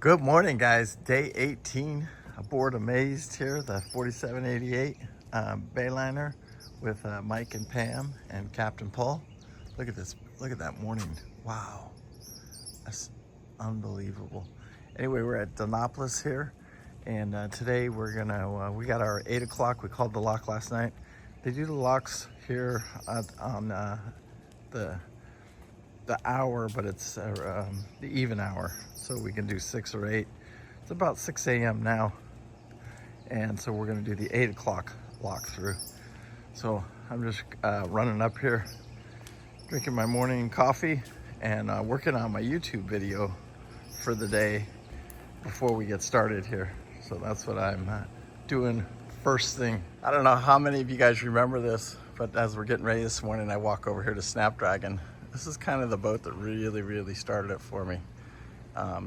Good morning, guys. Day 18 aboard Amazed here, the 4788 Bayliner with Mike and Pam and Captain Paul. Look at this. Look at that morning. Wow. That's unbelievable. Anyway, we're at Donopoulos here, and today we're gonna, we got our 8 o'clock. We called the lock last night. They do the locks here on the hour, but it's the even hour, so we can do 6 or 8. It's about 6 a.m. now, and so we're going to do the 8 o'clock lock through. So I'm just running up here, drinking my morning coffee, and working on my YouTube video for the day before we get started here. So that's what I'm doing first thing. I don't know how many of you guys remember this, but as we're getting ready this morning, I walk over here to Snapdragon. This is kind of the boat that really started it for me.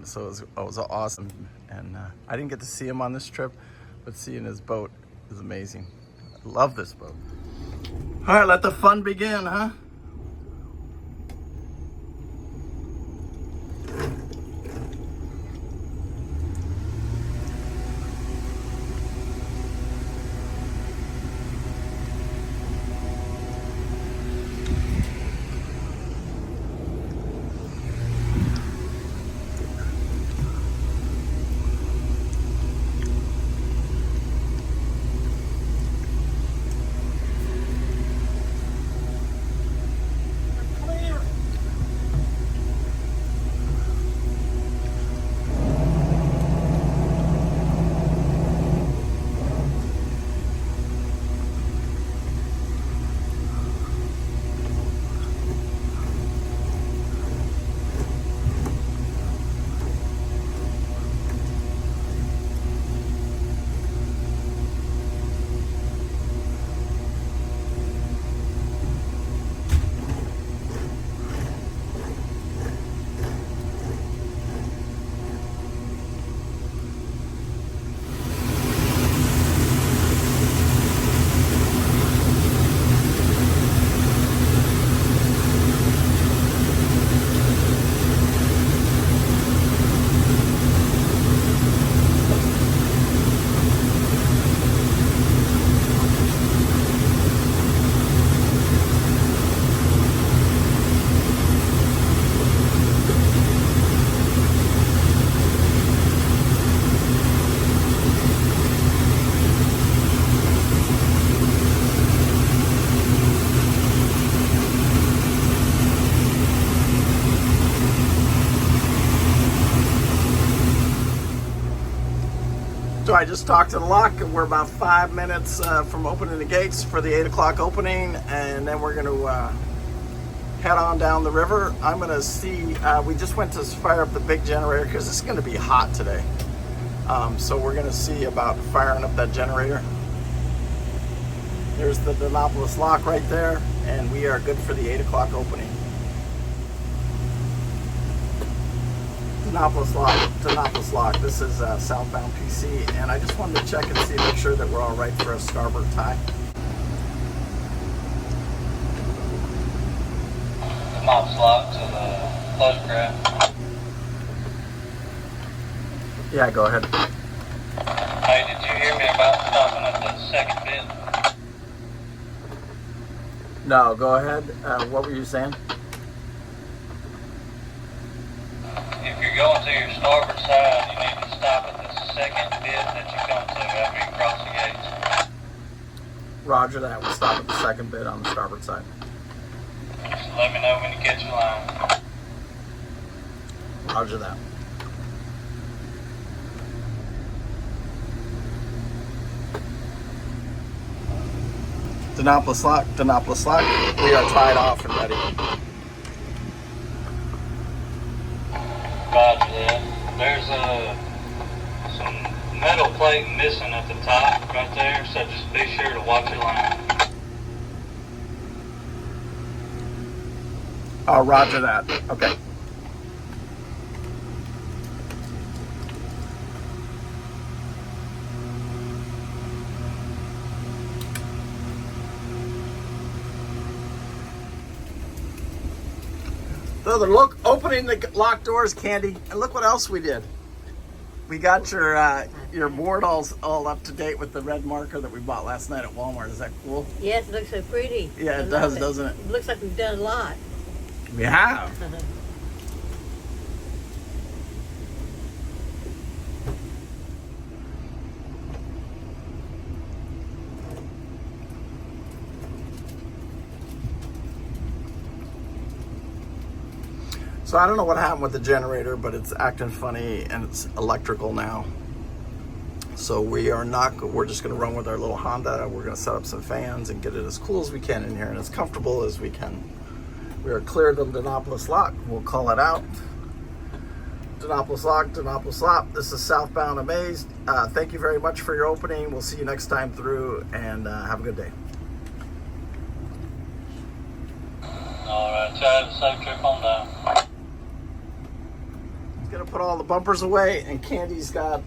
So it was awesome. And I didn't get to see him on this trip, but seeing his boat is amazing. I love this boat. All right, let the fun begin, huh? So I just talked to the lock, and we're about 5 minutes from opening the gates for the 8 o'clock opening, and then we're going to head on down the river. I'm going to see, we just went to fire up the big generator because it's going to be hot today. So we're going to see about firing up that generator. There's the Donopoulos lock right there, and we are good for the 8 o'clock opening. Danoplios lock. This is southbound PC, and I just wanted to check and see, make sure that we're all right for a starboard tie. The mop's locked to the closure craft. Yeah, go ahead. Hey, did you hear me about stopping at the second bit? No, go ahead. What were you saying? If you're going to your starboard side, you need to stop at the second bit that you come to after you cross the gates. Roger that. We'll stop at the second bit on the starboard side. Just let me know when you catch your line. Roger that. Danoplios lock. We are tied off and ready. Roger that. There's some metal plate missing at the top right there, so just be sure to watch your line. Roger that. Okay. So they're opening the lock doors, Candy, and look what else we did. We got your board all up to date with the red marker that we bought last night at Walmart. Is that cool? Yes, it looks so pretty. Yeah, it does, doesn't it? It looks like we've done a lot. We have. So I don't know what happened with the generator, but it's acting funny and it's electrical now. So we're just gonna run with our little Honda. We're gonna set up some fans and get it as cool as we can in here and as comfortable as we can. We are cleared of Donopoulos Lock. We'll call it out. Donopoulos Lock, Donopoulos Lock. This is Southbound Amaze. Thank you very much for your opening. We'll see you next time through, and have a good day. All right, Chad, safe trip on down. Gonna put all the bumpers away, and Candy's got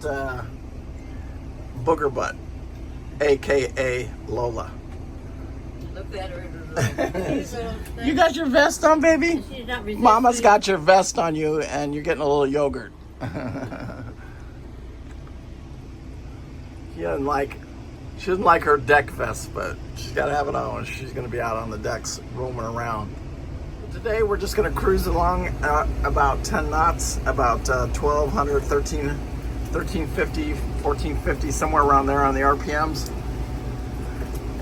booger butt, aka Lola. Look at her. You got your vest on, baby? She's not resisting. Mama's got your vest on you, and you're getting a little yogurt. She doesn't like her deck vest, but she's got to have it on. She's gonna be out on the decks roaming around. Today we're just going to cruise along about 10 knots, about 1200, 1350, 1450, somewhere around there on the RPMs,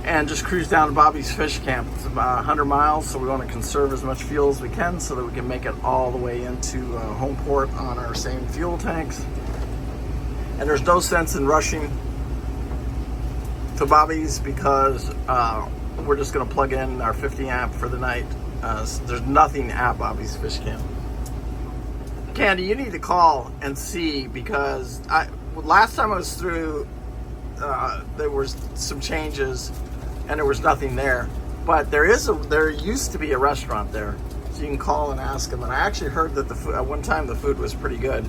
and just cruise down to Bobby's Fish Camp. It's about 100 miles, so we want to conserve as much fuel as we can so that we can make it all the way into home port on our same fuel tanks. And there's no sense in rushing to Bobby's because we're just going to plug in our 50 amp for the night. There's nothing at Bobby's Fish Camp. Candy, you need to call and see, because last time I was through, there was some changes and there was nothing there. But there used to be a restaurant there, so you can call and ask them. And I actually heard that at one time the food was pretty good.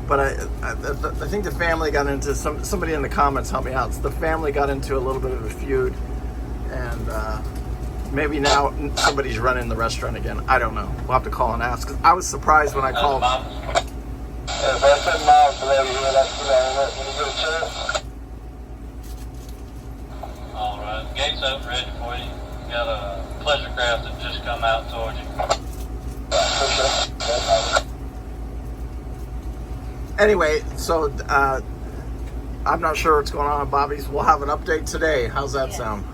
But I think the family got into somebody in the comments help me out. So the family got into a little bit of a feud, and maybe now somebody's running the restaurant again. I don't know. We'll have to call and ask. 'Cause I was surprised when I called. All right, gates up, ready for you. Got a pleasure craft that just come out towards you. Anyway, so I'm not sure what's going on at Bobby's. We'll have an update today. How's that sound?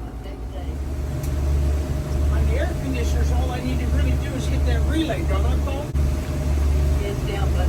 The air conditioners, all I need to really do is hit that relay, don't I, Paul? It's down, but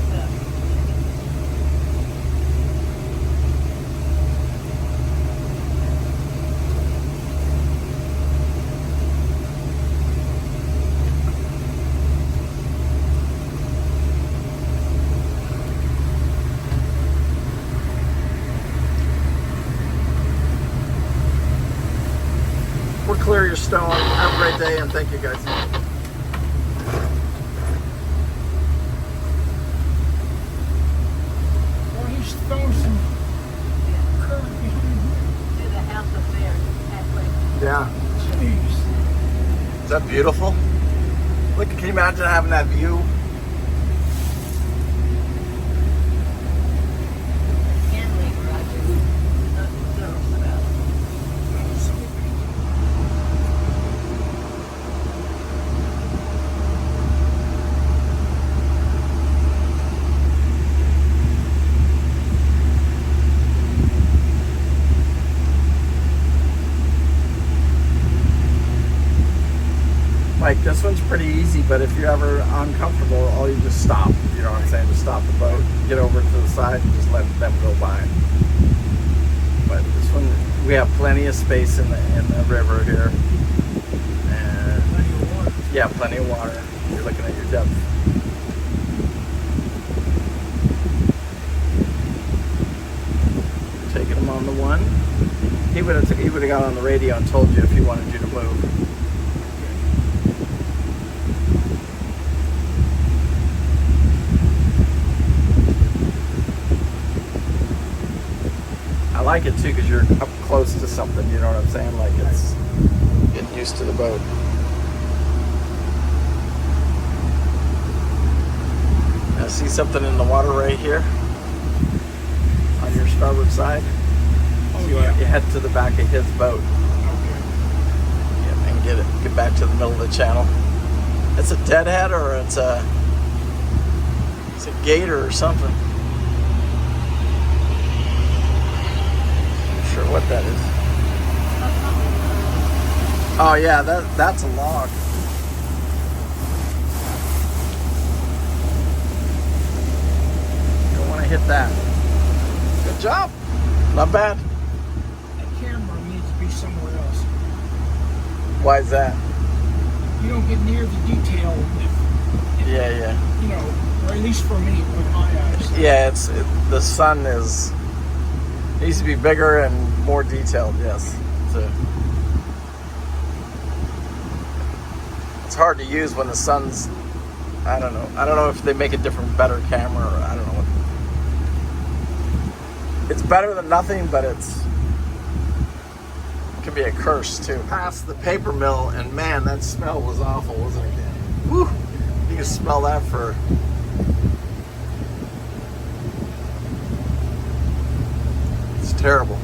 We're Clear Your Stone. Have a great day, and thank you guys. Or he's throwing some current behind to the house up there, halfway. Yeah. here. Jeez. Is that beautiful? Look, can you imagine having that view? Cantilever, I do. Nothing else about it. Like, this one's pretty easy, but if you're ever uncomfortable, all you just stop. You know what I'm saying? Just stop the boat, get over to the side, and just let them go by. But this one, we have plenty of space in the river here, and Plenty of water. yeah, plenty of water. You're looking at your depth. Taking him on the one. He would have got on the radio and told you if he wanted you to move. I like it too because you're up close to something, you know what I'm saying? Like, it's getting used to the boat. I see something in the water right here. on your starboard side. Oh, So you head to the back of his boat. Okay. Yeah, and get back to the middle of the channel. It's a deadhead or it's a gator or something. Not sure what that is. Oh yeah, that's a log. Don't want to hit that. Good job. Not bad. That camera needs to be somewhere else. Why is that? You don't get near the detail if Yeah. you know, or at least for me, with my eyes. Yeah, the sun needs to be bigger and more detailed. Yes. It's hard to use when the sun's. I don't know if they make a better camera, or I don't know what. It's better than nothing, but it can be a curse too. Past the paper mill, and man, that smell was awful, wasn't it? Woo! You can smell that for. It's terrible.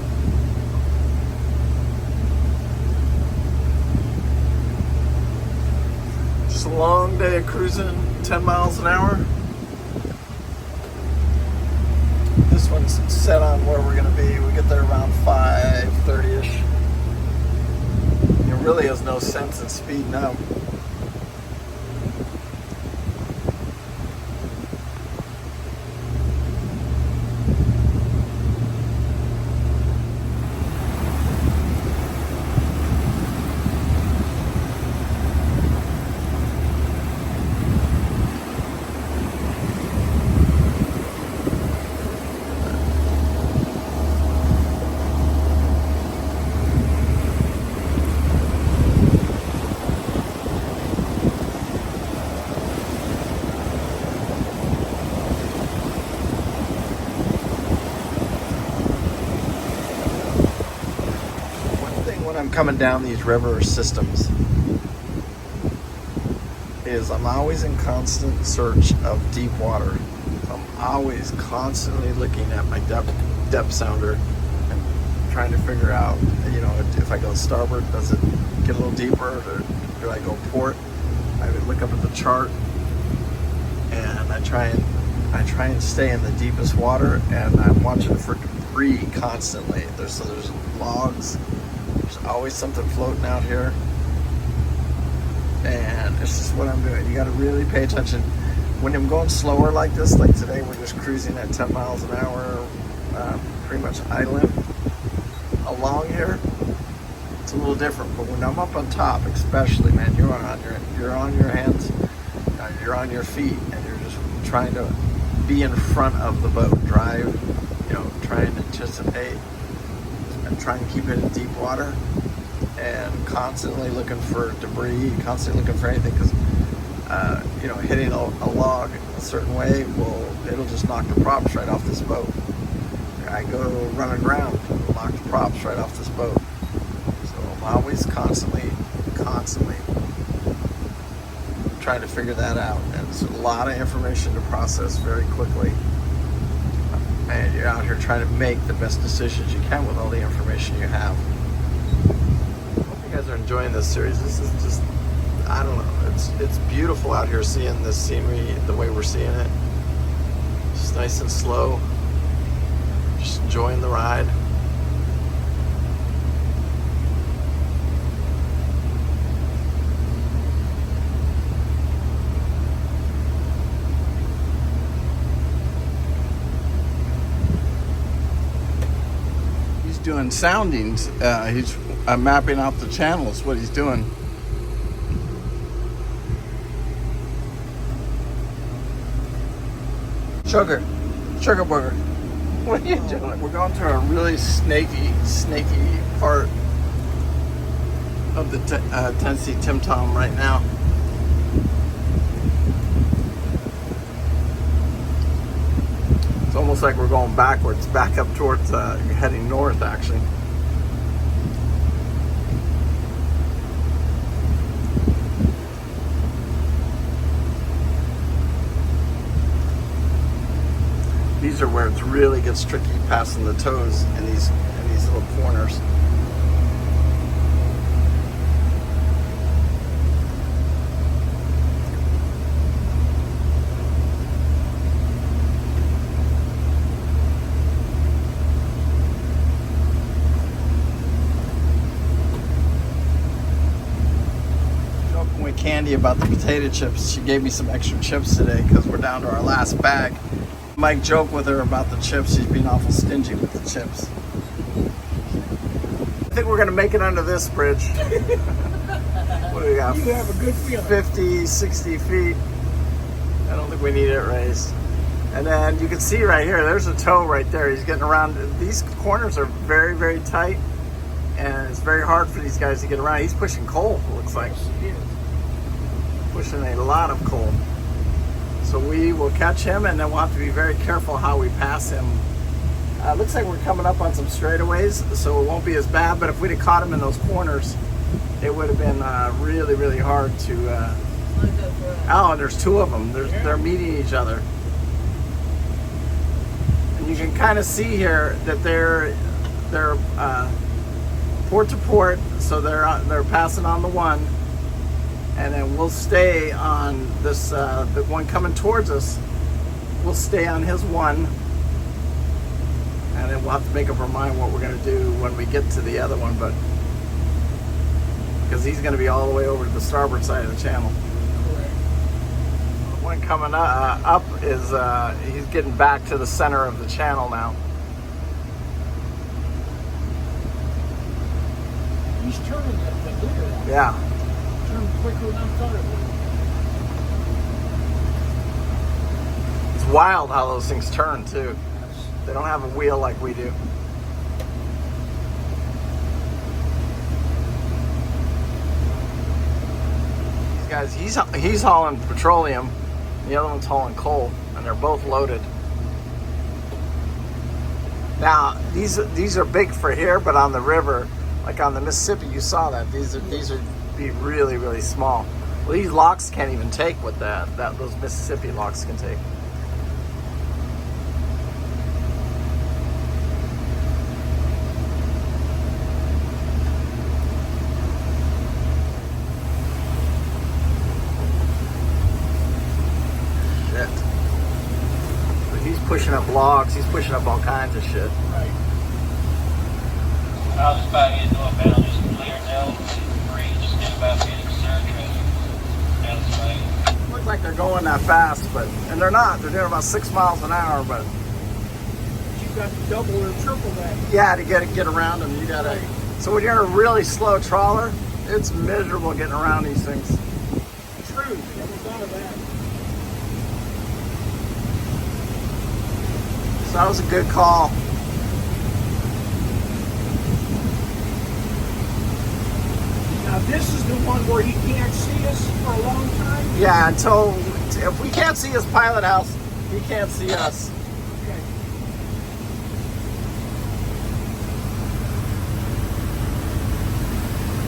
Just a long day of cruising, 10 miles an hour. This one's set on where we're going to be. We get there around 5:30ish. There really is no sense in speeding up. I'm coming down these river systems is I'm always in constant search of deep water. I'm always constantly looking at my depth sounder and trying to figure out, if I go starboard, does it get a little deeper, or do I go port? I would look up at the chart, and I try and stay in the deepest water, and I'm watching for debris constantly. There's logs. There's always something floating out here, and it's just what I'm doing. You got to really pay attention when I'm going slower like this. Like today, we're just cruising at 10 miles an hour, pretty much idling along here. It's a little different, but when I'm up on top, especially, man, you're on your hands, you're on your feet, and you're just trying to be in front of the boat, drive, try and anticipate. And try and keep it in deep water, and constantly looking for debris, constantly looking for anything, because hitting a log a certain way it'll just knock the props right off this boat. I go run aground, it'll knock the props right off this boat. So I'm always constantly trying to figure that out, and it's a lot of information to process very quickly. And you're out here trying to make the best decisions you can with all the information you have. I hope you guys are enjoying this series. This is just, I don't know, it's beautiful out here seeing this scenery the way we're seeing it. Just nice and slow. Just enjoying the ride. Doing soundings. He's mapping out the channels, what he's doing. Sugar booger, what are you doing? We're going through a really snaky part of the Tennessee Tim Tom right now. It's almost like we're going backwards, back up towards, heading north, actually. These are where it really gets tricky passing the tows in these little corners. Joking with Candy about the potato chips. She gave me some extra chips today because we're down to our last bag. Mike joked with her about the chips. She's being awful stingy with the chips. I think we're gonna make it under this bridge. What do we got? You have a good feeling. 50, 60 feet. I don't think we need it raised. And then you can see right here, there's a tow right there. He's getting around. These corners are very, very tight, and it's very hard for these guys to get around. He's pushing coal, it looks like. Pushing a lot of coal. So we will catch him, and then we'll have to be very careful how we pass him. Looks like we're coming up on some straightaways, so it won't be as bad, but if we'd have caught him in those corners, it would have been really, really hard to... Oh, there's two of them. They're meeting each other. And you can kind of see here that they're port to port, so they're passing on the one. And then we'll stay on this, the one coming towards us. We'll stay on his one. And then we'll have to make up our mind what we're going to do when we get to the other one. But because he's going to be all the way over to the starboard side of the channel. The one coming up is, he's getting back to the center of the channel now. He's turning that leader. Yeah. Quicker than I thought it would. It's wild how those things turn too. They don't have a wheel like we do. These guys, he's hauling petroleum, the other one's hauling coal, and they're both loaded. Now these are big for here, but on the river, like on the Mississippi, you saw that these are be really, really small. Well, these locks can't even take what those Mississippi locks can take. Shit. But he's pushing up logs. He's pushing up all kinds of shit. Right. I'll just about get northbound, just clear now. About getting surgery. Looks like they're going that fast, and they're not. They're doing about 6 miles an hour, but You've got to double or triple that. yeah, to get around them, you gotta. So when you're in a really slow trawler, it's miserable getting around these things. True. Never thought of that. So that was a good call. Now this is the one where he can't see us for a long time? Yeah, if we can't see his pilot house, he can't see us. Okay.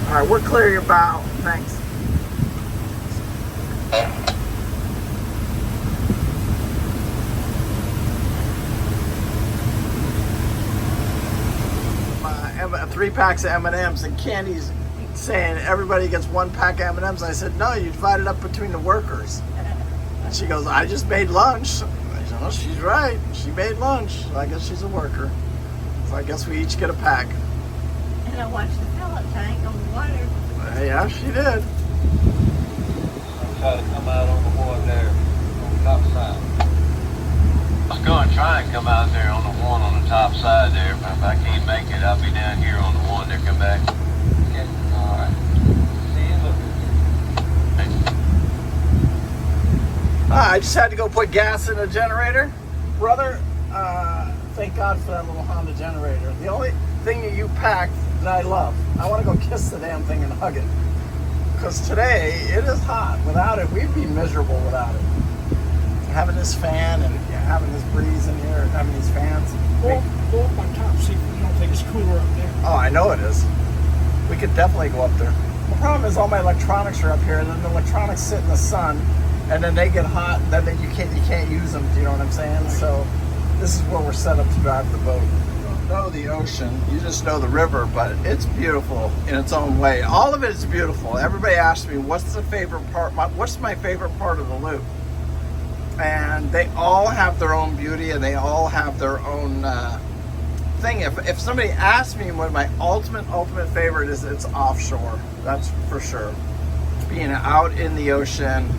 All right, we're clear your bow. Thanks. Three packs of M&Ms, and Candy's saying everybody gets one pack of M&Ms. I said, no, you divide it up between the workers. And she goes, I just made lunch. I said, well, she's right. She made lunch. So I guess she's a worker. So I guess we each get a pack. And I watched the pellet tank on the water. Yeah, she did. I'll try to come out on the one there on the top side. I was going to try and come out there on the one on the top side there, but if I can't make it, I'll be down here on the one there. Come back. Okay. All right. See you later. I just had to go put gas in a generator. Brother, thank God for that little Honda generator. The only thing that you packed that I love, I want to go kiss the damn thing and hug it. Because today, it is hot. Without it, we'd be miserable without it. Having this fan and having this breeze in here and having these fans. Go up on top, see if we don't think it's cooler up there. Oh, I know it is. We could definitely go up there. The problem is all my electronics are up here, and then the electronics sit in the sun, and then they get hot, and then you can't use them. Do you know what I'm saying? So This is where we're set up to drive the boat. You don't know the ocean, you just know the river, but it's beautiful in its own way. All of it is beautiful. Everybody asks me, what's the favorite part? What's my favorite part of the loop? And they all have their own beauty, and they all have their own thing. If somebody asks me what my ultimate favorite is, it's offshore. That's for sure. Being out in the ocean,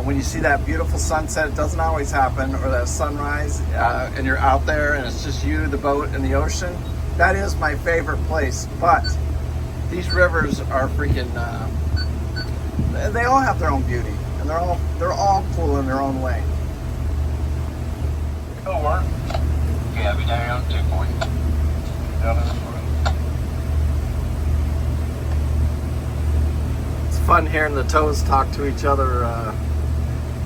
when you see that beautiful sunset, it doesn't always happen, or that sunrise, and you're out there and it's just you, the boat, and the ocean. That is my favorite place. But these rivers are freaking, they all have their own beauty, and they're all cool in their own way. It'll work. Okay, I'll be down here on 2 point. Down in this room. It's fun hearing the toes talk to each other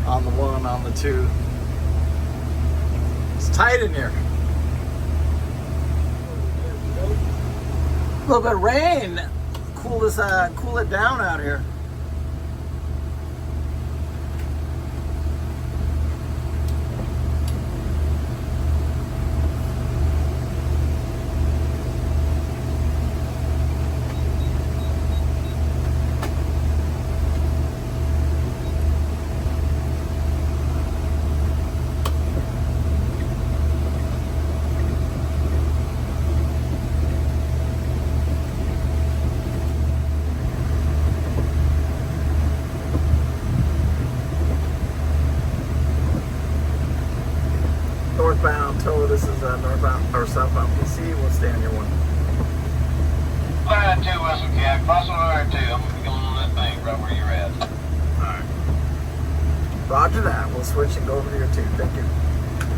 on the 1, on the 2. It's tight in here. A little bit of rain. Cool it down out here. Northbound tow, this is northbound or southbound PC. We'll stay on your 1. Line 2, Whistle Cat. Crossing line 2. I'm going to be going on that bank right where you're at. Alright. Roger that. We'll switch and go over to your 2. Thank you.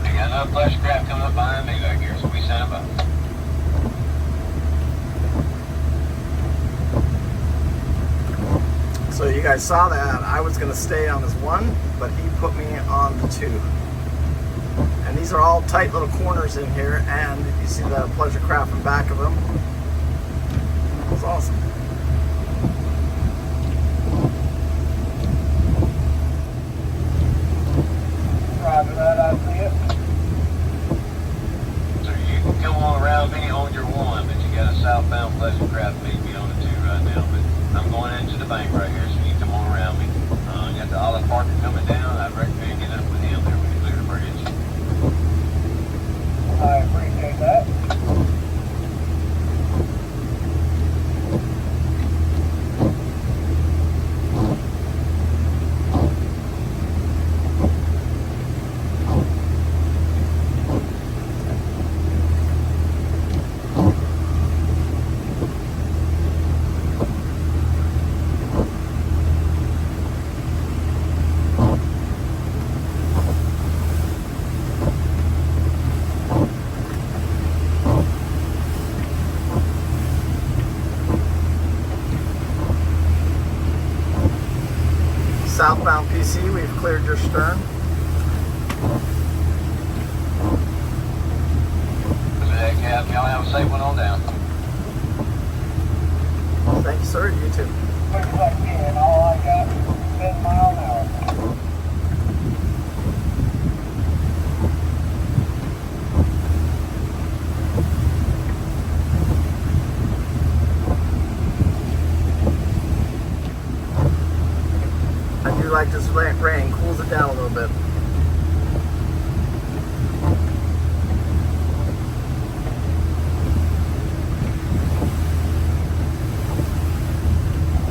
I got another flash crap coming up behind me back here, so we stand by. So you guys saw that. I was going to stay on his 1, but he put me on the 2. And these are all tight little corners in here, and you see the pleasure craft in back of them. It's awesome. Roger that, I see it. So you can come on around me on your 1, but you got a southbound pleasure craft meet me on the 2 right now. But I'm going into the bank right here, so you can come on around me. You got the Olive Parker coming down. I'd recommend getting up with him there when you clear the bridge. I appreciate that. Southbound PC, we've cleared your stern. Hey, Cap, y'all have a safe one on down. Thank you, sir. You too. Quick as I can. All I got is 10 mile an hour. I do like this rain, cools it down a little bit.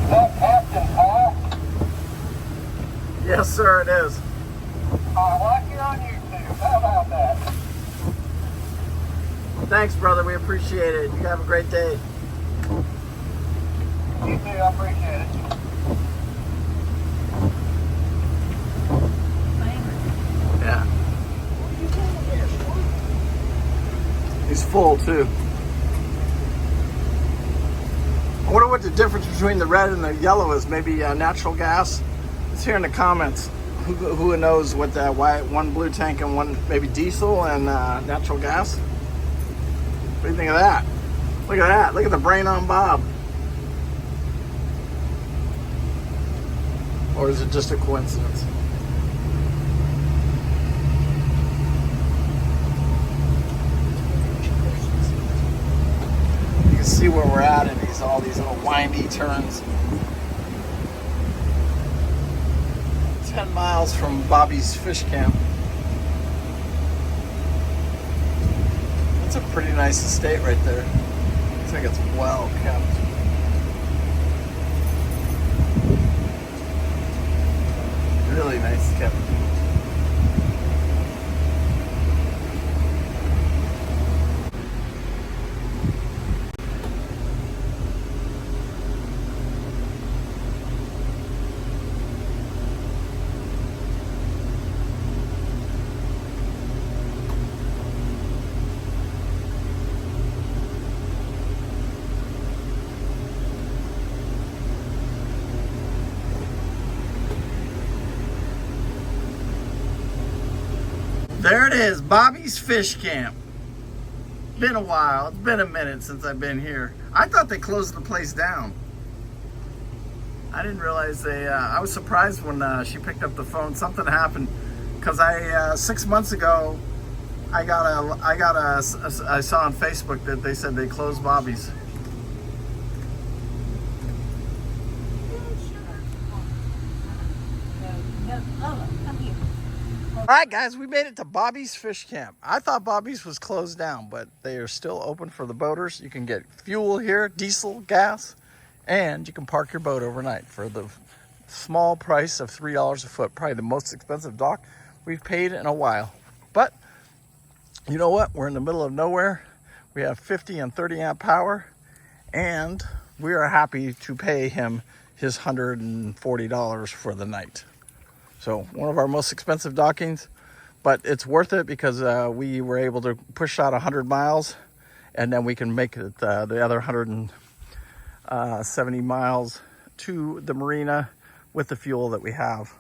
Is that Captain Paul? Yes, sir, it is. I watch you on YouTube. How about that? Thanks, brother. We appreciate it. You have a great day. You too. I appreciate it. Yeah. He's full too. I wonder what the difference between the red and the yellow is. Maybe natural gas. Let's hear in the comments. Who knows what that? Why one blue tank and one maybe diesel and natural gas? What do you think of that? Look at that. Look at the brain on Bob. Or is it just a coincidence? can see where we're at in all these little windy turns. 10 miles from Bobby's fish camp. That's a pretty nice estate right there. Looks like it's well kept. Really nice kept. There it is, Bobby's Fish Camp. Been a while, it's been a minute since I've been here. I thought they closed the place down. I didn't realize I was surprised when she picked up the phone. Something happened, because 6 months ago, I saw on Facebook that they said they closed Bobby's. All right, guys, we made it to Bobby's Fish Camp. I thought Bobby's was closed down, but they are still open for the boaters. You can get fuel here, diesel, gas, and you can park your boat overnight for the small price of $3 a foot. Probably the most expensive dock we've paid in a while. But you know what? We're in the middle of nowhere. We have 50 and 30 amp power, and we are happy to pay him his $140 for the night. So one of our most expensive dockings, but it's worth it because we were able to push out 100 miles, and then we can make it the other 170 miles to the marina with the fuel that we have.